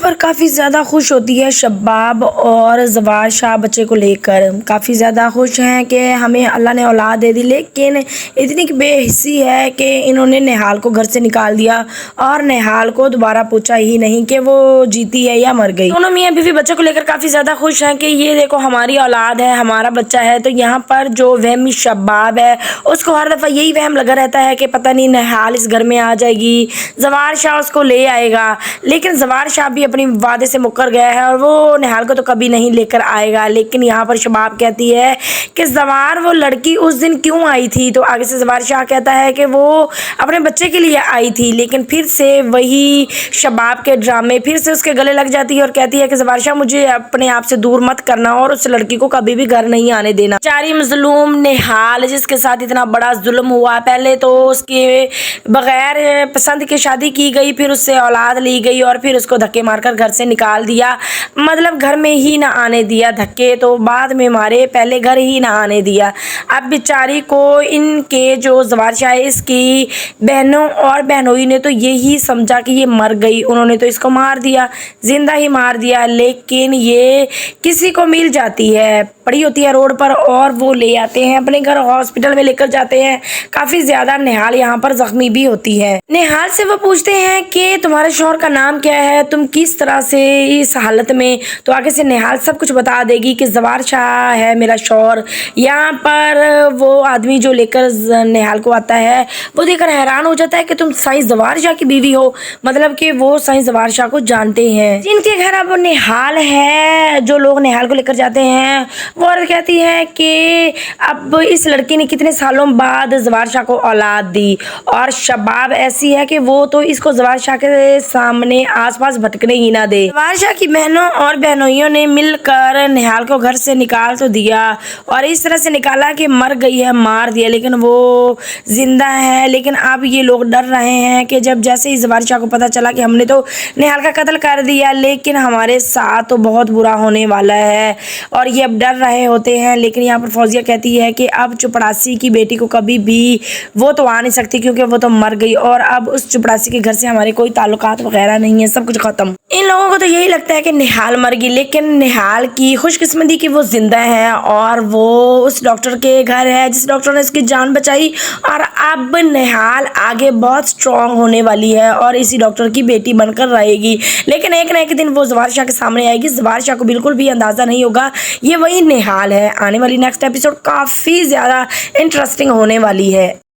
پر کافی زیادہ خوش ہوتی ہے شباب اور زوار شاہ بچے کو لے کر کافی زیادہ خوش ہیں کہ ہمیں اللہ نے اولاد دے دی، لیکن اتنی بے حسی ہے کہ انہوں نے نہال کو گھر سے نکال دیا اور نہال کو دوبارہ پوچھا ہی نہیں کہ وہ جیتی ہے یا مر گئی۔ دونوں میاں بیوی بچے کو لے کر کافی زیادہ خوش ہیں کہ یہ دیکھو ہماری اولاد ہے، ہمارا بچہ ہے۔ تو یہاں پر جو وہمی شباب ہے اس کو ہر دفعہ یہی وہم لگا رہتا ہے کہ پتہ نہیں نہال اس گھر میں آ جائے گی، زوار شاہ اس کو لے آئے گا، لیکن زوار شاہ بھی اپنی وعدے سے مکر گیا ہے اور وہ نہال کو تو کبھی نہیں لے کر آئے گا۔ لیکن یہاں پر شباب کہتی ہے کہ زوار وہ لڑکی اس دن کیوں آئی تھی؟ تو آگے سے زوار شاہ کہتا ہے کہ وہ اپنے بچے کے لیے آئی تھی، لیکن پھر سے وہی شباب کے ڈرامے پھر سے اس کے گلے لگ جاتی ہے اور کہتی ہے کہ زوار شاہ مجھے اپنے آپ سے دور مت کرنا اور اس لڑکی کو کبھی بھی گھر نہیں آنے دینا۔ بیچاری مظلوم نہال جس کے ساتھ اتنا بڑا ظلم ہوا، پہلے تو اس کے بغیر پسند کی شادی کی گئی، پھر اس سے اولاد لی گئی اور پھر اس کو دھکے مار کر گھر سے نکال دیا، مطلب گھر میں ہی نہ آنے دیا، دھکے تو بعد میں مارے، پہلے گھر ہی نہ آنے دیا۔ اب بیچاری کو ان کے جو زوار شاہ اس کی بہنوں اور بہنوئی نے تو یہی سمجھا کہ یہ مر گئی، انہوں نے تو اس کو مار دیا، زندہ ہی مار دیا، لیکن یہ کسی کو مل جاتی ہے، پڑی ہوتی ہے روڈ پر اور وہ لے آتے ہیں اپنے گھر، ہاسپٹل میں لے کر جاتے ہیں۔ کافی زیادہ نہال یہاں پر زخمی بھی ہوتی ہے۔ نہال سے وہ پوچھتے ہیں کہ تمہارے شوہر کا نام کیا ہے، تم کس طرح سے اس حالت میں؟ تو آگے سے نہال سب کچھ بتا دے گی کہ زوار شاہ ہے میرا شوہر۔ یہاں پر وہ آدمی جو لے کر نہال کو آتا ہے وہ دیکھ کر حیران ہو جاتا ہے کہ تم سائیں زوار شاہ کی بیوی ہو، مطلب کہ وہ سائیں زوار شاہ کو جانتے ہیں جن کے گھر اب نہال ہے۔ جو لوگ نہال کو لے کر جاتے ہیں وہ عورت کہتی ہے کہ اب اس لڑکی نے کتنے سالوں بعد زوار شاہ کو اولاد دی، اور شباب ایسی ہے کہ وہ تو اس کو زوار شاہ کے سامنے آس پاس بھٹکنے ہی نہ دے۔ زوار شاہ کی بہنوں اور بہنوئیوں نے مل کر نہال کو گھر سے نکال تو دیا اور اس طرح سے نکالا کہ مر گئی ہے، مار دیا، لیکن وہ زندہ ہے۔ لیکن اب یہ لوگ ڈر رہے ہیں کہ جب جیسے ہی زوار شاہ کو پتہ چلا کہ ہم نے تو نہال کا قتل کر دیا، لیکن ہمارے ساتھ تو بہت برا ہونے والا ہے، اور یہ اب ڈر رہے ہوتے ہیں۔ لیکن یہاں پر فوزیہ کہتی ہے کہ اب چپڑاسی کی بیٹی کو کبھی بھی وہ تو آ نہیں سکتی کیونکہ وہ تو مر گئی، اور اب اس چپڑاسی کے گھر سے ہمارے کوئی تعلقات وغیرہ نہیں ہے، سب کچھ ختم۔ ان لوگوں کو تو یہی لگتا ہے کہ نہال مر گئی، لیکن نہال کی خوش قسمتی کہ وہ زندہ ہے اور وہ اس ڈاکٹر کے گھر ہے جس ڈاکٹر نے اس کی جان بچائی، اور اب نہال آگے بہت سٹرونگ ہونے والی ہے اور اسی ڈاکٹر کی بیٹی بن کر رہے گی۔ لیکن ایک نہ ایک دن وہ زوار شاہ کے سامنے آئے گی، زوار شاہ کو بالکل بھی اندازہ نہیں ہوگا یہ وہی نہال ہے۔ آنے والی نیکسٹ ایپیسوڈ کافی زیادہ انٹرسٹنگ ہونے والی ہے۔